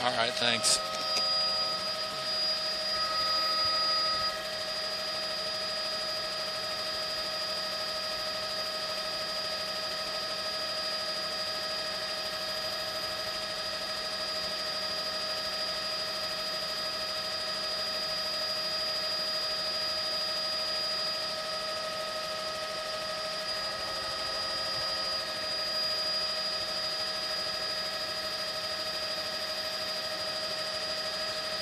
All right, thanks.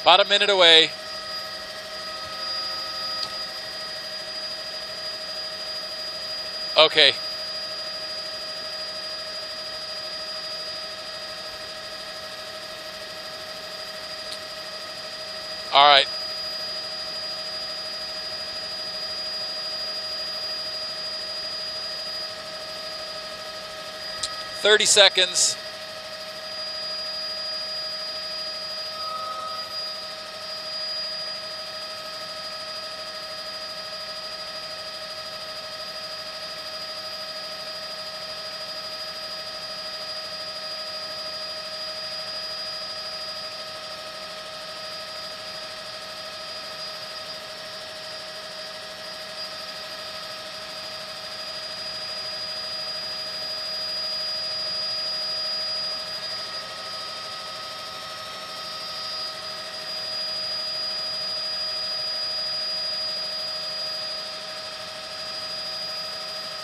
About a minute away. Okay. All right. "30 seconds.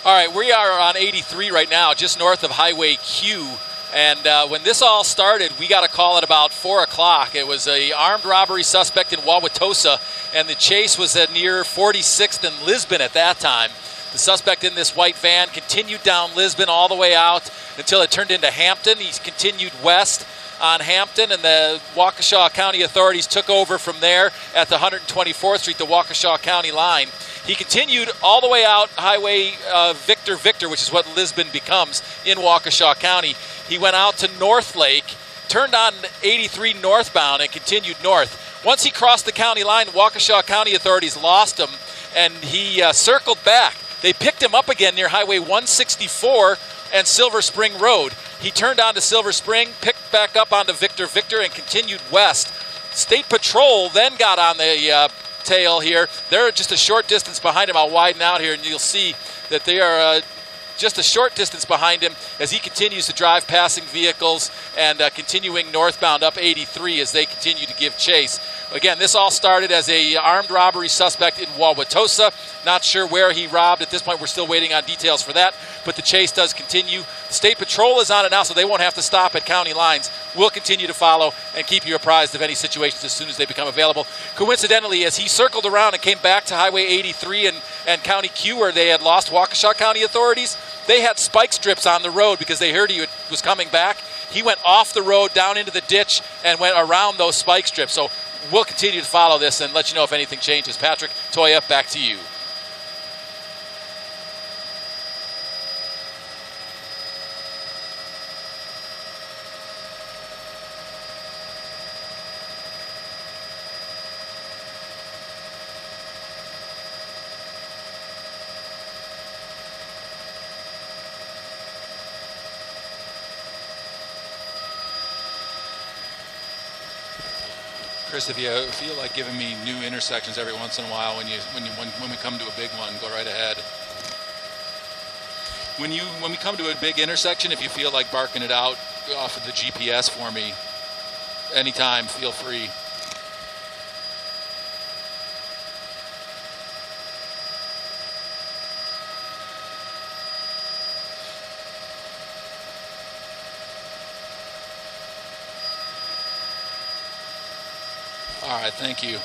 All right, we are on 83 right now, just north of Highway Q. And when this all started, we got a call at about 4 o'clock. It was an armed robbery suspect in Wauwatosa, and the chase was at near 46th and Lisbon at that time. The suspect in this white van continued down Lisbon all the way out until it turned into Hampton. He continued west on Hampton, and the Waukesha County authorities took over from there at the 124th Street, the Waukesha County line. He continued all the way out Highway Victor, which is what Lisbon becomes in Waukesha County. He went out to North Lake, turned on 83 northbound, and continued north. Once he crossed the county line, Waukesha County authorities lost him, and he circled back. They picked him up again near Highway 164 and Silver Spring Road. He turned onto Silver Spring, picked back up onto Victor, and continued west. State Patrol then got on the tail here. They're just a short distance behind him. I'll widen out here, and you'll see that they are just a short distance behind him as he continues to drive passing vehicles and continuing northbound up 83 as they continue to give chase. Again, this all started as a armed robbery suspect in Wauwatosa. Not sure where he robbed. At this point, we're still waiting on details for that, but the chase does continue. State Patrol is on it now, so they won't have to stop at county lines. We'll continue to follow and keep you apprised of any situations as soon as they become available. Coincidentally, as he circled around and came back to Highway 83 and County Q, where they had lost Waukesha County authorities, they had spike strips on the road because they heard he was coming back. He went off the road down into the ditch and went around those spike strips. So we'll continue to follow this and let you know if anything changes. Patrick, Toya, back to you. Chris, if you feel like giving me new intersections every once in a while when we come to a big one, go right ahead. When we come to a big intersection, if you feel like barking it out off of the GPS for me, anytime, feel free. All right, thank you.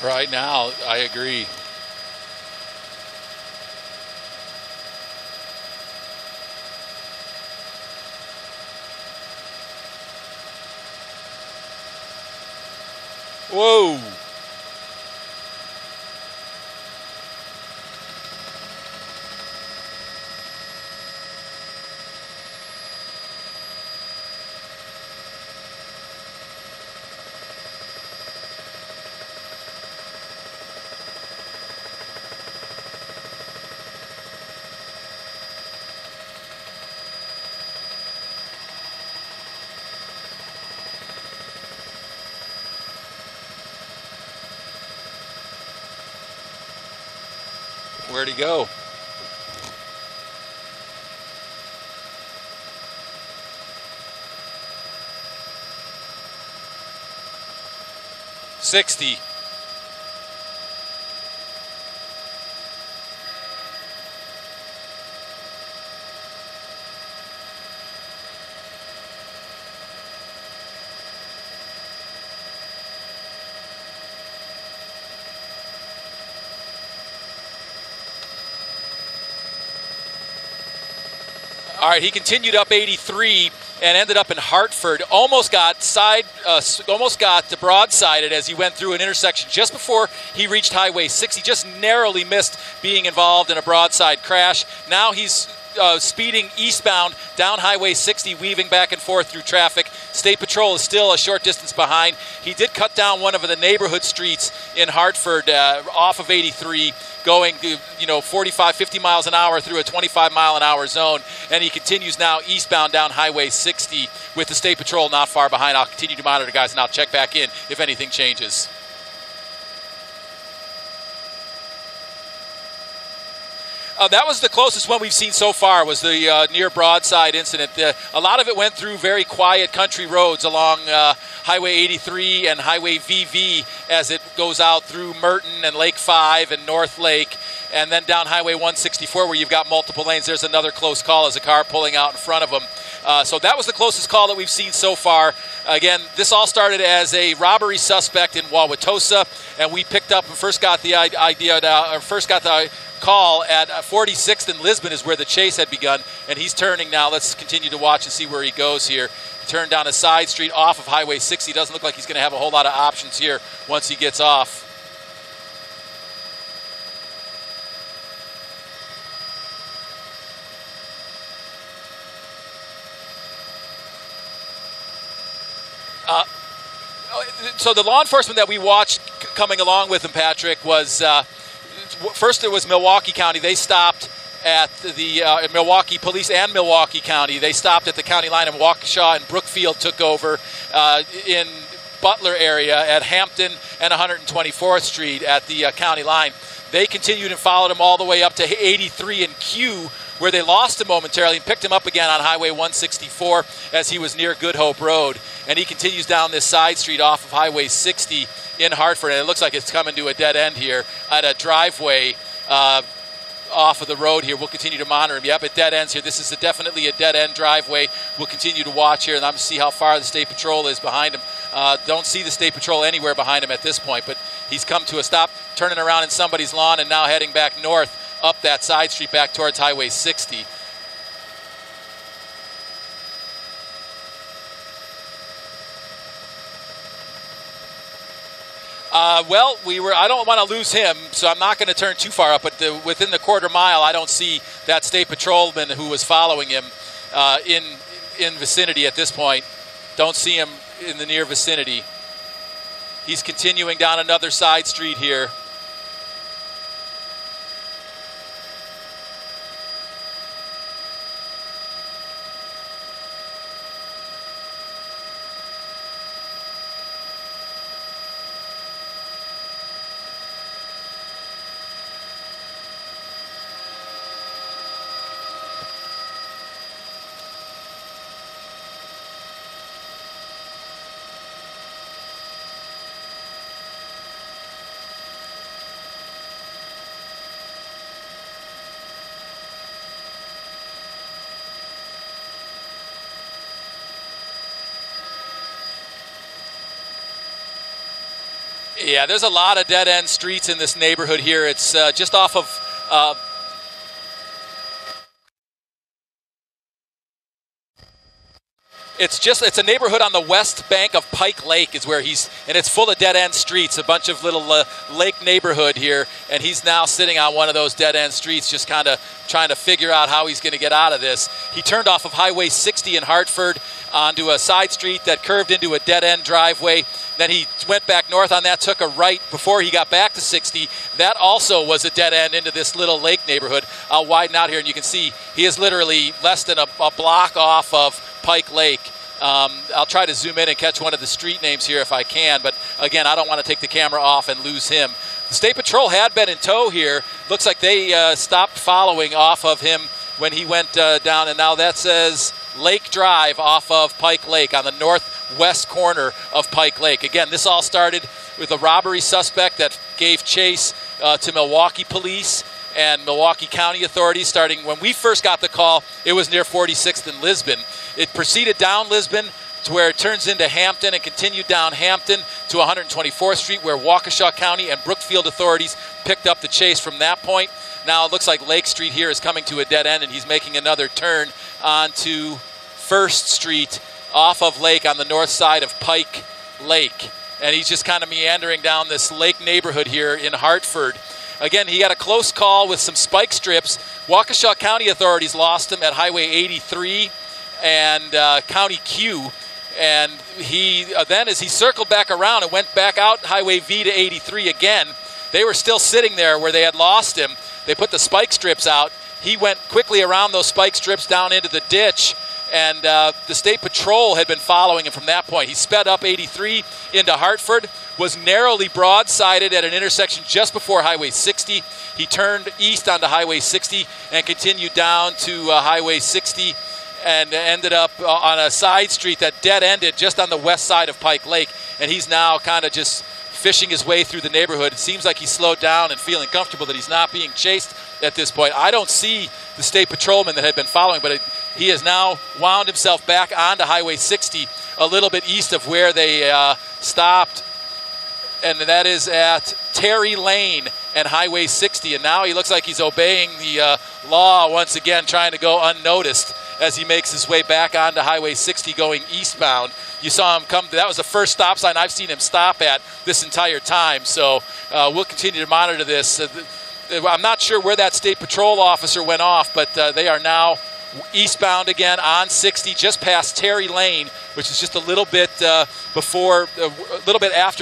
Right now, I agree. Whoa. Where'd he go? $60. All right, he continued up 83 and ended up in Hartford. Almost got broadsided as he went through an intersection just before he reached Highway 6. He just narrowly missed being involved in a broadside crash. Now he's speeding eastbound down Highway 60, weaving back and forth through traffic. State Patrol is still a short distance behind. He did cut down one of the neighborhood streets in Hartford off of 83, going 45, 50 miles an hour through a 25 mile an hour zone. And he continues now eastbound down Highway 60 with the State Patrol not far behind. I'll continue to monitor, guys, and I'll check back in if anything changes. That was the closest one we've seen so far, was the near broadside incident. A lot of it went through very quiet country roads along Highway 83 and Highway VV as it goes out through Merton and Lake 5 and North Lake, and then down Highway 164 where you've got multiple lanes. There's another close call as a car pulling out in front of him. So that was the closest call that we've seen so far. Again, this all started as a robbery suspect in Wauwatosa, and we picked up and first got the call at 46th and Lisbon is where the chase had begun, and he's turning now. Let's continue to watch and see where he goes here. He turned down a side street off of Highway 60. Doesn't look like he's going to have a whole lot of options here once he gets off. So the law enforcement that we watched coming along with him, Patrick, was first it was Milwaukee County. They stopped at the Milwaukee Police and Milwaukee County. They stopped at the county line, and Waukesha and Brookfield took over in Butler area at Hampton and 124th Street at the county line. They continued and followed him all the way up to 83 and Q, where they lost him momentarily and picked him up again on Highway 164 as he was near Good Hope Road. And he continues down this side street off of Highway 60 in Hartford, and it looks like it's coming to a dead end here at a driveway off of the road here. We'll continue to monitor him. Yep, it dead ends here. This is definitely a dead end driveway. We'll continue to watch here, and I'm going to see how far the State Patrol is behind him. Don't see the State Patrol anywhere behind him at this point, but he's come to a stop, turning around in somebody's lawn, and now heading back north up that side street back towards Highway 60. I don't want to lose him, so I'm not going to turn too far up, but within the quarter mile, I don't see that State Patrolman who was following him in vicinity at this point. Don't see him in the near vicinity. He's continuing down another side street here. Yeah, there's a lot of dead-end streets in this neighborhood here. It's just off of it's a neighborhood on the west bank of Pike Lake is where and it's full of dead-end streets, a bunch of little lake neighborhood here, and he's now sitting on one of those dead-end streets just kind of trying to figure out how he's going to get out of this. He turned off of Highway 60 in Hartford onto a side street that curved into a dead-end driveway. Then he went back north on that, took a right before he got back to 60. That also was a dead end into this little lake neighborhood. I'll widen out here, and you can see he is literally less than a block off of Pike Lake. I'll try to zoom in and catch one of the street names here if I can, but again, I don't want to take the camera off and lose him. The State Patrol had been in tow here. Looks like they stopped following off of him when he went down, and now that says Lake Drive off of Pike Lake on the northwest corner of Pike Lake. Again, this all started with a robbery suspect that gave chase to Milwaukee police and Milwaukee County authorities. Starting when we first got the call, it was near 46th and Lisbon. It proceeded down Lisbon to where it turns into Hampton and continued down Hampton to 124th Street, where Waukesha County and Brookfield authorities picked up the chase from that point. Now it looks like Lake Street here is coming to a dead end, and he's making another turn onto 1st Street off of Lake on the north side of Pike Lake. And he's just kind of meandering down this lake neighborhood here in Hartford. Again, he got a close call with some spike strips. Waukesha County authorities lost him at Highway 83 and County Q. And he then, as he circled back around and went back out Highway V to 83 again, they were still sitting there where they had lost him. They put the spike strips out. He went quickly around those spike strips down into the ditch, and the State Patrol had been following him from that point. He sped up 83 into Hartford, was narrowly broadsided at an intersection just before Highway 60. He turned east onto Highway 60 and continued down to Highway 60 and ended up on a side street that dead-ended just on the west side of Pike Lake. And he's now kind of just fishing his way through the neighborhood. It seems like he's slowed down and feeling comfortable that he's not being chased at this point. I don't see the State Patrolman that had been following, but he has now wound himself back onto Highway 60 a little bit east of where they stopped, and that is at Terry Lane and Highway 60. And now he looks like he's obeying the law once again, trying to go unnoticed as he makes his way back onto Highway 60 going eastbound. You saw him come. That was the first stop sign I've seen him stop at this entire time. So we'll continue to monitor this. I'm not sure where that State Patrol officer went off, but they are now eastbound again on 60, just past Terry Lane, which is just a little bit after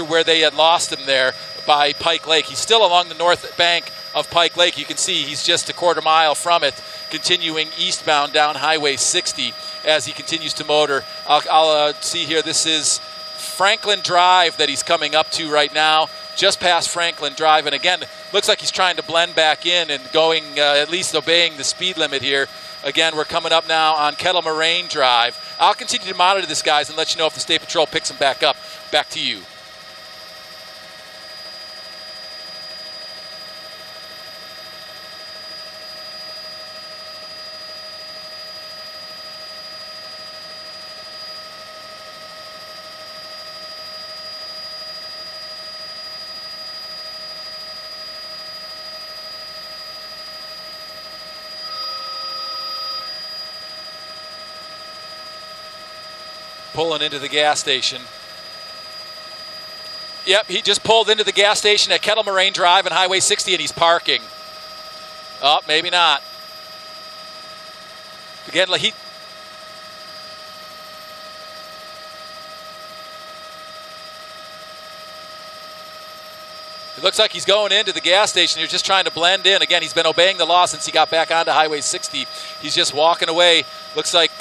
where they had lost him there by Pike Lake. He's still along the north bank of Pike Lake. You can see he's just a quarter mile from it, continuing eastbound down Highway 60 as he continues to motor. I'll see here, this is Franklin Drive that he's coming up to right now, just past Franklin Drive. And again, looks like he's trying to blend back in and going, at least obeying the speed limit here. Again, we're coming up now on Kettle Moraine Drive. I'll continue to monitor this, guys, and let you know if the State Patrol picks him back up. Back to you. Pulling into the gas station. Yep, he just pulled into the gas station at Kettle Moraine Drive and Highway 60, and he's parking. Oh, maybe not. Again, it looks like he's going into the gas station. He's just trying to blend in. Again, he's been obeying the law since he got back onto Highway 60. He's just walking away. Looks like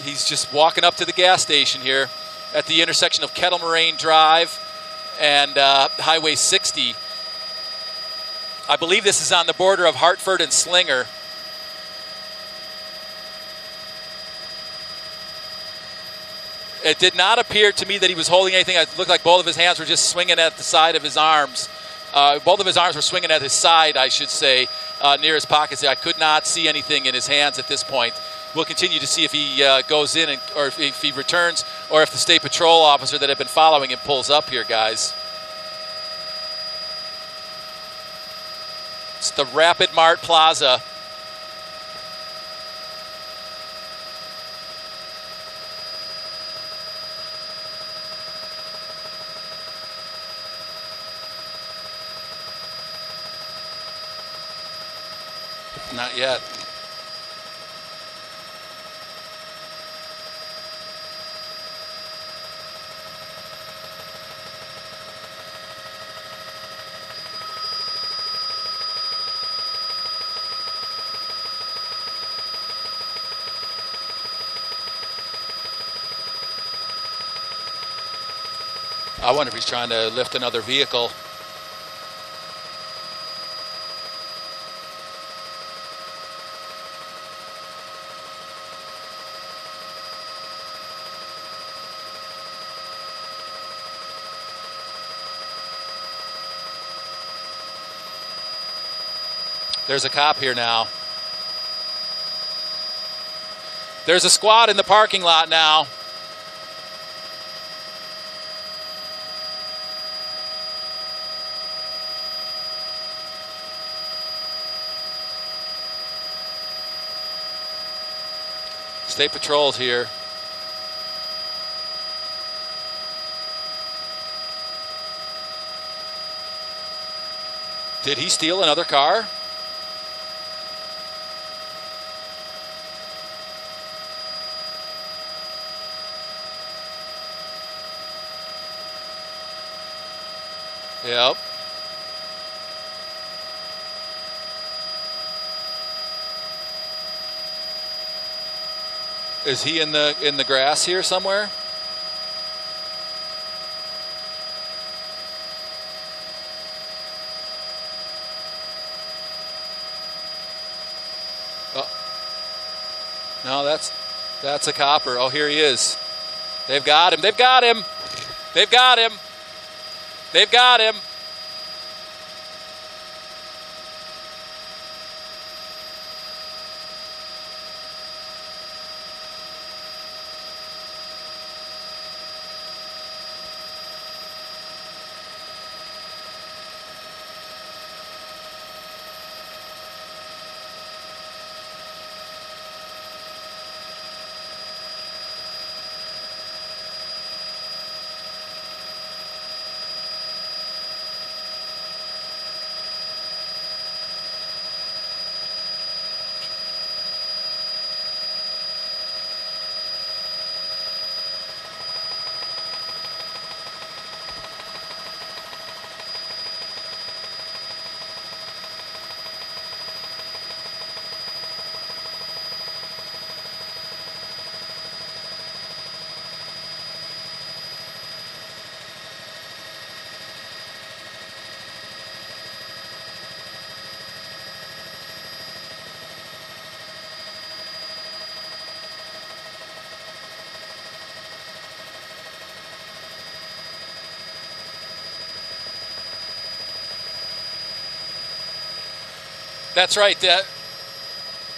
he's just walking up to the gas station here at the intersection of Kettle Moraine Drive and Highway 60. I believe this is on the border of Hartford and Slinger. It did not appear to me that he was holding anything. It looked like both of his hands were just swinging at the side of his arms. Both of his arms were swinging at his side, I should say, near his pockets. I could not see anything in his hands at this point. We'll continue to see if he goes in or if he returns, or if the State Patrol officer that had been following him pulls up here, guys. It's the Rapid Mart Plaza. Not yet. I wonder if he's trying to lift another vehicle. There's a cop here now. There's a squad in the parking lot now. State Patrol's here. Did he steal another car? Yep. Is he in the grass here somewhere? Oh. No, that's a copper. Oh, here he is. They've got him. They've got him. They've got him. They've got him. That's right.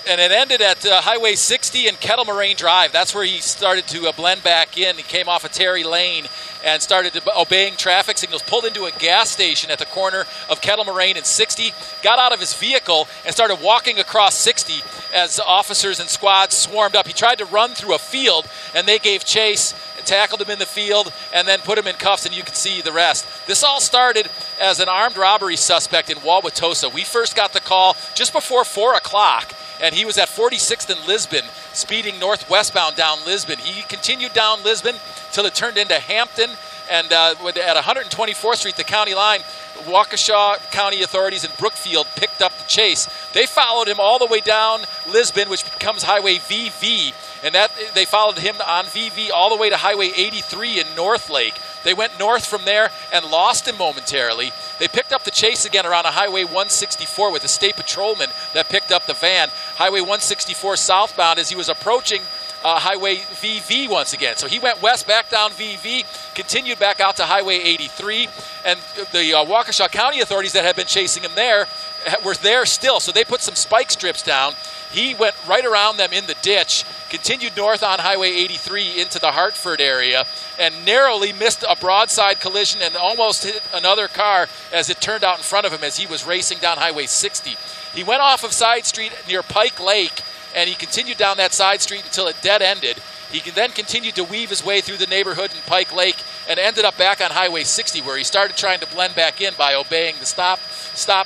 And it ended at Highway 60 and Kettle Moraine Drive. That's where he started to blend back in. He came off of Terry Lane and started obeying traffic signals, pulled into a gas station at the corner of Kettle Moraine and 60, got out of his vehicle and started walking across 60 as officers and squads swarmed up. He tried to run through a field, and they gave chase, tackled him in the field, and then put him in cuffs, and you can see the rest. This all started as an armed robbery suspect in Wauwatosa. We first got the call just before 4 o'clock, and he was at 46th and Lisbon, speeding northwestbound down Lisbon. He continued down Lisbon till it turned into Hampton, and at 124th Street, the county line, Waukesha County authorities in Brookfield picked up the chase. They followed him all the way down Lisbon, which becomes Highway VV, and that they followed him on VV all the way to Highway 83 in Northlake. They went north from there and lost him momentarily. They picked up the chase again around a Highway 164 with a state patrolman that picked up the van. Highway 164 southbound as he was approaching Highway VV once again. So he went west back down VV, continued back out to Highway 83, and the Waukesha County authorities that had been chasing him there were there still. So they put some spike strips down. He went right around them in the ditch continued north on Highway 83 into the Hartford area, and narrowly missed a broadside collision and almost hit another car as it turned out in front of him as he was racing down Highway 60. He went off of side street near Pike Lake, and he continued down that side street until it dead-ended. He then continued to weave his way through the neighborhood in Pike Lake and ended up back on Highway 60, where he started trying to blend back in by obeying the stop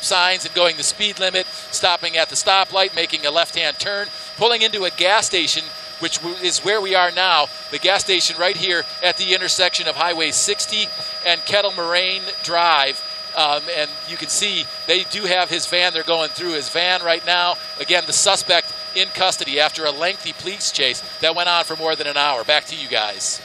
signs and going the speed limit, stopping at the stoplight, making a left-hand turn, pulling into a gas station, which is where we are now, the gas station right here at the intersection of Highway 60 and Kettle Moraine Drive. And you can see they do have his van. They're going through his van right now. Again, the suspect in custody after a lengthy police chase that went on for more than an hour. Back to you guys.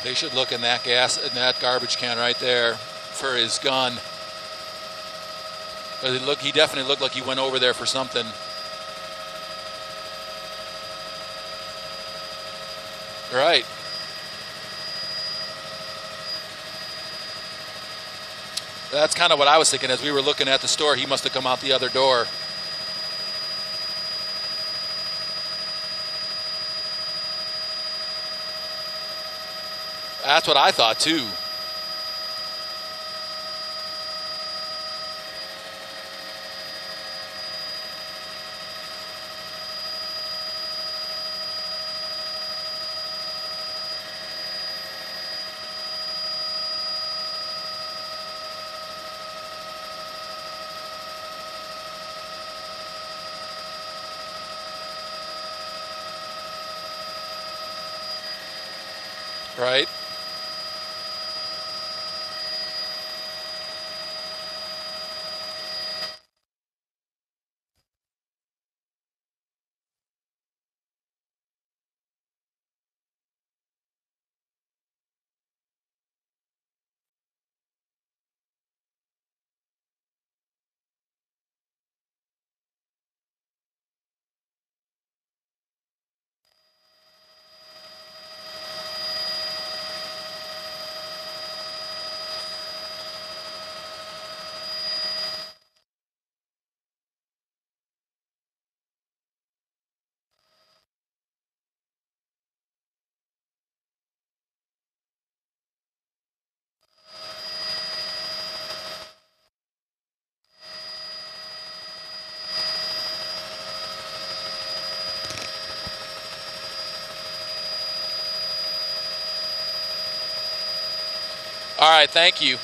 They should look in that garbage can right there for his gun. He definitely looked like he went over there for something. Right. That's kind of what I was thinking as we were looking at the store. He must have come out the other door. That's what I thought too. Right. All right, thank you.